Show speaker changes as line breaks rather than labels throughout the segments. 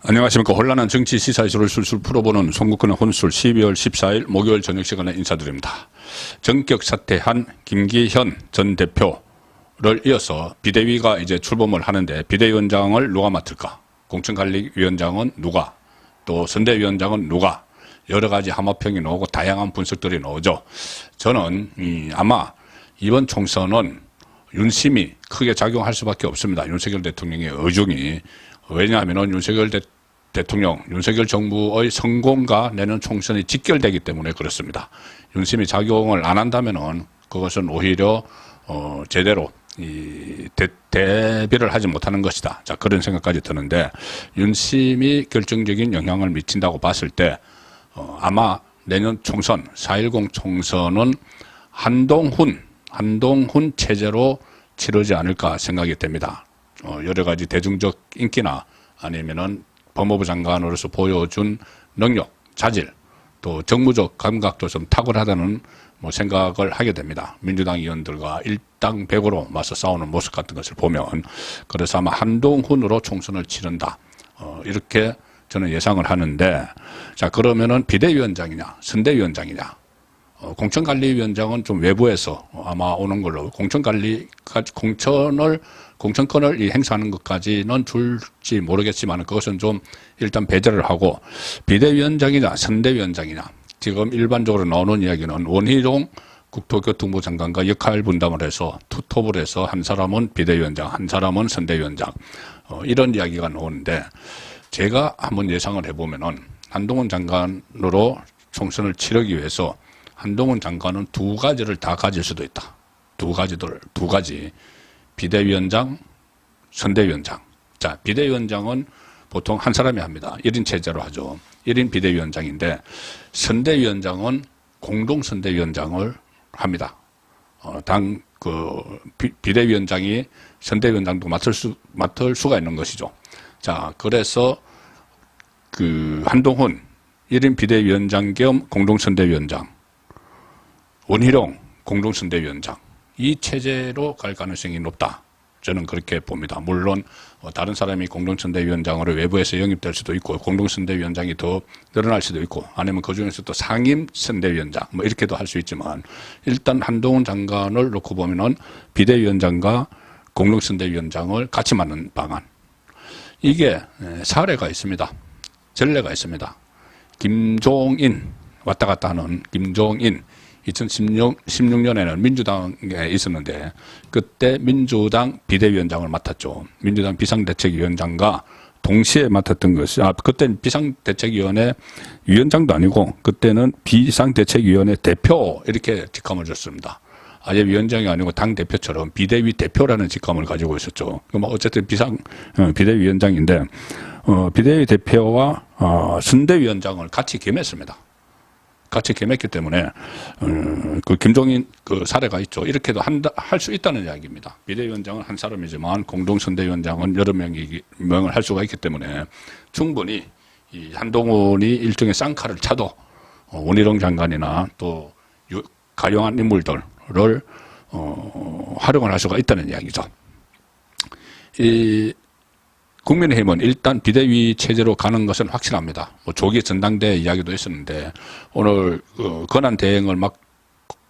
안녕하십니까. 혼란한 정치 시사 이슈를 술술 풀어보는 송국근의 혼술 12월 14일 목요일 저녁 시간에 인사드립니다. 전격 사퇴한 김기현 전 대표를 이어서 비대위가 이제 출범을 하는데 비대위원장을 누가 맡을까? 공천관리위원장은 누가? 또 선대위원장은 누가? 여러 가지 함합평이 나오고 다양한 분석들이 나오죠. 저는 아마 이번 총선은 윤심이 크게 작용할 수밖에 없습니다. 윤석열 대통령의 의중이. 왜냐하면 윤석열 대통령, 윤석열 정부의 성공과 내년 총선이 직결되기 때문에 그렇습니다. 윤심이 작용을 안 한다면은 그것은 오히려 제대로 대비를 하지 못하는 것이다. 자, 그런 생각까지 드는데 윤심이 결정적인 영향을 미친다고 봤을 때 아마 내년 총선, 4.10 총선은 한동훈 체제로 치르지 않을까 생각이 됩니다. 여러 가지 대중적 인기나 아니면은 법무부 장관으로서 보여준 능력, 자질, 또 정무적 감각도 좀 탁월하다는 생각을 하게 됩니다. 민주당 의원들과 일당백으로 맞서 싸우는 모습 같은 것을 보면. 그래서 아마 한동훈으로 총선을 치른다. 이렇게 저는 예상을 하는데, 자, 그러면은 비대위원장이냐, 선대위원장이냐. 공천관리위원장은 좀 외부에서 아마 오는 걸로, 공천권을 행사하는 것까지는 줄지 모르겠지만 그것은 좀 일단 배제를 하고, 비대위원장이냐 선대위원장이냐. 지금 일반적으로 나오는 이야기는 원희룡 국토교통부 장관과 역할 분담을 해서 투톱을 해서 한 사람은 비대위원장, 한 사람은 선대위원장, 이런 이야기가 나오는데, 제가 한번 예상을 해보면은 한동훈 장관으로 총선을 치르기 위해서 한동훈 장관은 두 가지를 다 가질 수도 있다. 두 가지. 비대위원장, 선대위원장. 자, 비대위원장은 보통 한 사람이 합니다. 1인 체제로 하죠. 1인 비대위원장인데, 선대위원장은 공동선대위원장을 합니다. 비대위원장이 선대위원장도 맡을 수가 있는 것이죠. 자, 그래서 한동훈 1인 비대위원장 겸 공동선대위원장, 원희룡 공동선대위원장, 이 체제로 갈 가능성이 높다. 저는 그렇게 봅니다. 물론 다른 사람이 공동선대위원장으로 외부에서 영입될 수도 있고, 공동선대위원장이 더 늘어날 수도 있고, 아니면 그중에서 또 상임선대위원장 이렇게도 할 수 있지만, 일단 한동훈 장관을 놓고 보면은 비대위원장과 공동선대위원장을 같이 맡는 방안, 이게 사례가 있습니다. 전례가 있습니다. 김종인, 왔다 갔다 하는 김종인, 2016년에는 민주당에 있었는데 그때 민주당 비대위원장을 맡았죠. 민주당 비상대책위원장과 동시에 맡았던 것이, 그때는 비상대책위원회 위원장도 아니고 그때는 비상대책위원회 대표, 이렇게 직함을 줬습니다. 아예 위원장이 아니고 당대표처럼 비대위 대표라는 직함을 가지고 있었죠. 어쨌든 비대위원장인데, 비대위 대표와 선대위원장을 같이 겸했습니다. 같이 겸했기 때문에 김종인 사례가 있죠. 이렇게도 할 수 있다는 이야기입니다. 비대위원장은 한 사람이지만 공동선대위원장은 여러 명을 할 수가 있기 때문에 충분히 이 한동훈이 일종의 쌍칼을 차도 원희룡 장관이나 또 가용한 인물들을 활용을 할 수가 있다는 이야기죠. 국민의힘은 일단 비대위 체제로 가는 것은 확실합니다. 조기 전당대회 이야기도 있었는데, 오늘 권한 대행을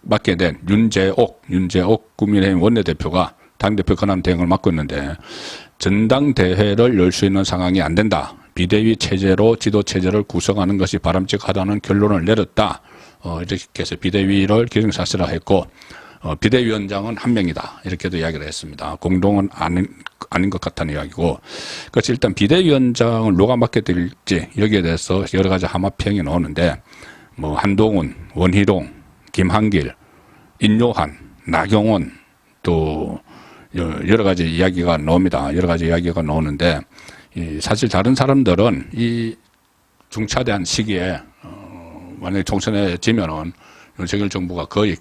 맡게 된 윤재옥 국민의힘 원내대표가 당대표 권한 대행을 맡고 있는데, 전당대회를 열 수 있는 상황이 안 된다. 비대위 체제로 지도 체제를 구성하는 것이 바람직하다는 결론을 내렸다. 이렇게 해서 비대위를 기정사실화했고, 비대위원장은 한 명이다. 이렇게도 이야기를 했습니다. 공동은 아닌 것 같다는 이야기고. 그래서 일단 비대위원장을 누가 맡게 될지 여기에 대해서 여러 가지 함합평이 나오는데, 한동훈, 원희룡, 김한길, 인요한, 나경원, 또 여러 가지 이야기가 나옵니다. 여러 가지 이야기가 나오는데, 사실 다른 사람들은 이 중차대한 시기에 만약에 총선에 지면은 윤석열 정부가 거의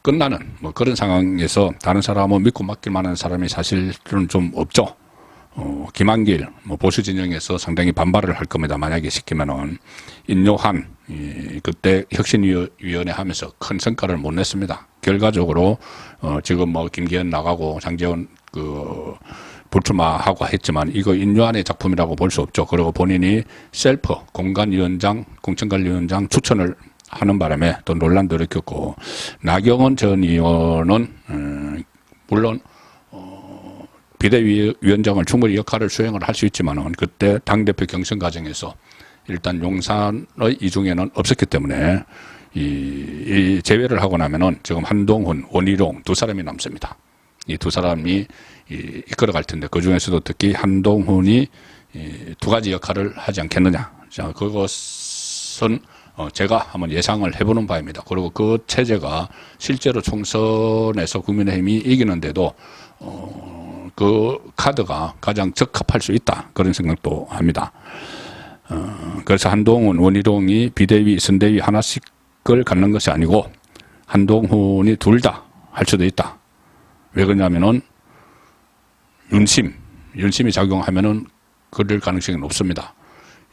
끝나는 그런 상황에서 다른 사람은 믿고 맡길 만한 사람이 사실은 좀 없죠. 김한길 보수 진영에서 상당히 반발을 할 겁니다. 만약에 시키면은. 인요한 그때 혁신위원회 하면서 큰 성과를 못 냈습니다. 결과적으로 지금 김기현 나가고 장제원 불출마하고 했지만 이거 인류안의 작품이라고 볼 수 없죠. 그리고 본인이 셀프 공관위원장, 공천관리위원장 추천을 하는 바람에 또 논란도 일으켰고, 나경원 전 의원은 물론 비대위원장을 충분히 역할을 수행을 할 수 있지만은 그때 당대표 경선 과정에서 일단 용산의 이중에는 없었기 때문에 이 제외를 하고 나면은 지금 한동훈, 원희룡 두 사람이 남습니다. 이 두 사람이 이끌어갈 텐데 그 중에서도 특히 한동훈이 두 가지 역할을 하지 않겠느냐. 자, 그것은 제가 한번 예상을 해보는 바입니다. 그리고 그 체제가 실제로 총선에서 국민의힘이 이기는데도 그 카드가 가장 적합할 수 있다. 그런 생각도 합니다. 그래서 한동훈, 원희룡이 비대위, 선대위 하나씩을 갖는 것이 아니고 한동훈이 둘 다 할 수도 있다. 왜 그러냐면은 윤심이 작용하면은 그럴 가능성이 높습니다.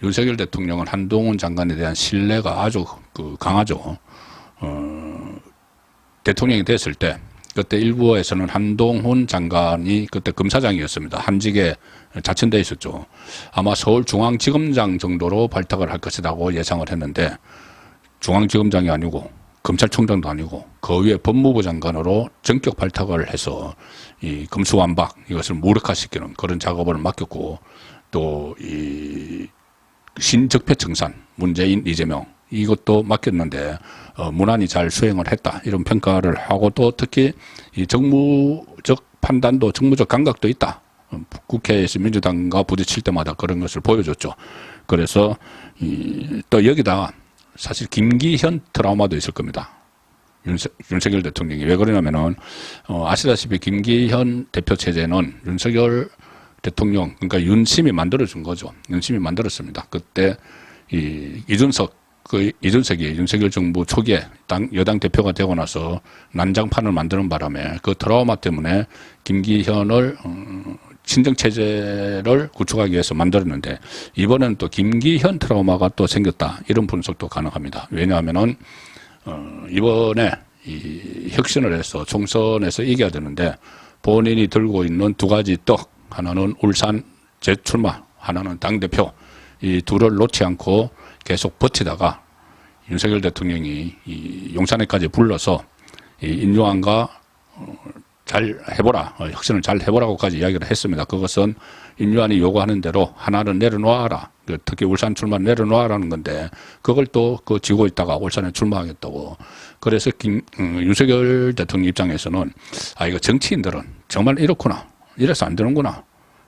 윤석열 대통령은 한동훈 장관에 대한 신뢰가 아주 강하죠. 대통령이 됐을 때 그때 일부에서는 한동훈 장관이 그때 검사장이었습니다. 한직에 자천돼 있었죠. 아마 서울중앙지검장 정도로 발탁을 할 것이라고 예상을 했는데 중앙지검장이 아니고 검찰총장도 아니고 그 위에 법무부 장관으로 전격 발탁을 해서 이 검수완박 이것을 무력화시키는 그런 작업을 맡겼고, 또 이 신적폐청산 문재인 이재명 이것도 맡겼는데 무난히 잘 수행을 했다 이런 평가를 하고, 또 특히 이 정무적 판단도 정무적 감각도 있다. 국회에서 민주당과 부딪힐 때마다 그런 것을 보여줬죠. 그래서 또 여기다 사실 김기현 트라우마도 있을 겁니다. 윤석열 대통령이. 왜 그러냐면은 아시다시피 김기현 대표 체제는 윤석열 대통령, 그러니까 윤심이 만들어준 거죠. 윤심이 만들었습니다. 그때 이준석이 윤석열 정부 초기에 여당 대표가 되고 나서 난장판을 만드는 바람에 그 트라우마 때문에 김기현을 친정체제를 구축하기 위해서 만들었는데, 이번에는 또 김기현 트라우마가 또 생겼다. 이런 분석도 가능합니다. 왜냐하면은, 이번에 이 혁신을 해서 총선에서 이겨야 되는데, 본인이 들고 있는 두 가지 떡, 하나는 울산 재출마, 하나는 당대표, 이 둘을 놓지 않고 계속 버티다가 윤석열 대통령이 이 용산에까지 불러서 이 인류안과 잘 해보라, 혁신을 잘 해보라고까지 이야기를 했습니다. 그것은 인류안이 요구하는 대로 하나는 내려놓아라. 특히 울산 출마 내려놓아라는 건데, 그걸 또 지고 있다가 울산에 출마하겠다고. 그래서 윤석열 대통령 입장에서는 이거 정치인들은 정말 이렇구나. 이래서 안 되는구나.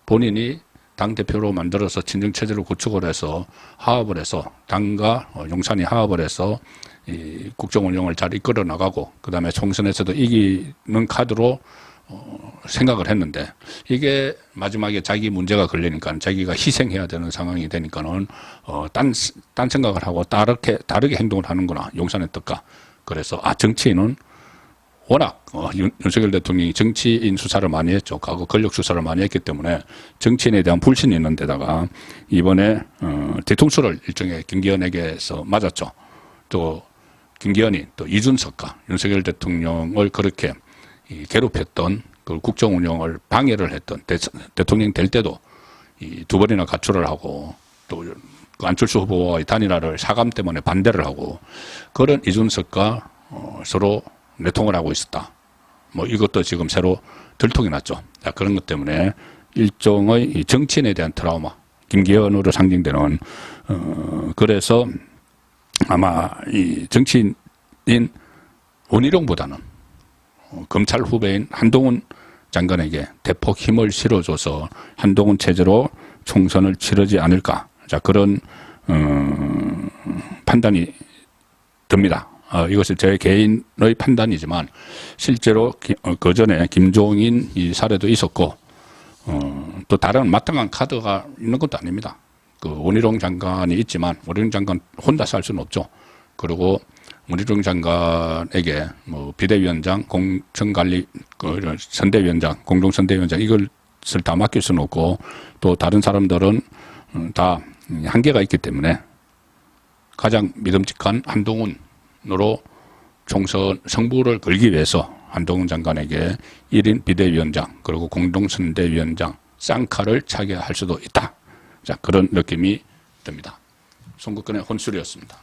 본인이 당대표로 만들어서 친정체제를 구축을 해서 하업을 해서 당과 용산이 하업을 해서 이 국정 운영을 잘 이끌어 나가고 그다음에 총선에서도 이기는 카드로 생각을 했는데, 이게 마지막에 자기 문제가 걸리니까 자기가 희생해야 되는 상황이 되니까는 딴 생각을 하고 다르게 행동을 하는구나. 용산의 뜻과. 그래서 정치인은 워낙 윤석열 대통령이 정치인 수사를 많이 했죠. 과거 권력 수사를 많이 했기 때문에 정치인에 대한 불신이 있는 데다가 이번에 뒤통수를 일종의 김기현에게서 맞았죠. 또 김기현이 또 이준석과 윤석열 대통령을 그렇게 괴롭혔던 그 국정 운영을 방해를 했던 대통령 될 때도 이 두 번이나 가출을 하고, 또 안철수 후보와의 단일화를 사감 때문에 반대를 하고, 그런 이준석과 서로 내통을 하고 있었다. 이것도 지금 새로 들통이 났죠. 그런 것 때문에 일종의 이 정치인에 대한 트라우마, 김기현으로 상징되는 그래서 아마 이 정치인 원희룡보다는 검찰 후배인 한동훈 장관에게 대폭 힘을 실어줘서 한동훈 체제로 총선을 치르지 않을까. 자, 그런 판단이 듭니다. 이것은 제 개인의 판단이지만 실제로 그 전에 김종인 이 사례도 있었고, 또 다른 마땅한 카드가 있는 것도 아닙니다. 원희룡 장관이 있지만 원희룡 장관 혼자서 할 수는 없죠. 그리고 원희룡 장관에게 비대위원장, 공천관리, 선대위원장, 공동선대위원장 이것을 다 맡길 수는 없고, 또 다른 사람들은 다 한계가 있기 때문에 가장 믿음직한 한동훈으로 총선 승부를 걸기 위해서 한동훈 장관에게 1인 비대위원장, 그리고 공동선대위원장, 쌍칼을 차게 할 수도 있다. 자, 그런 느낌이 듭니다. 송국근의 혼술이었습니다.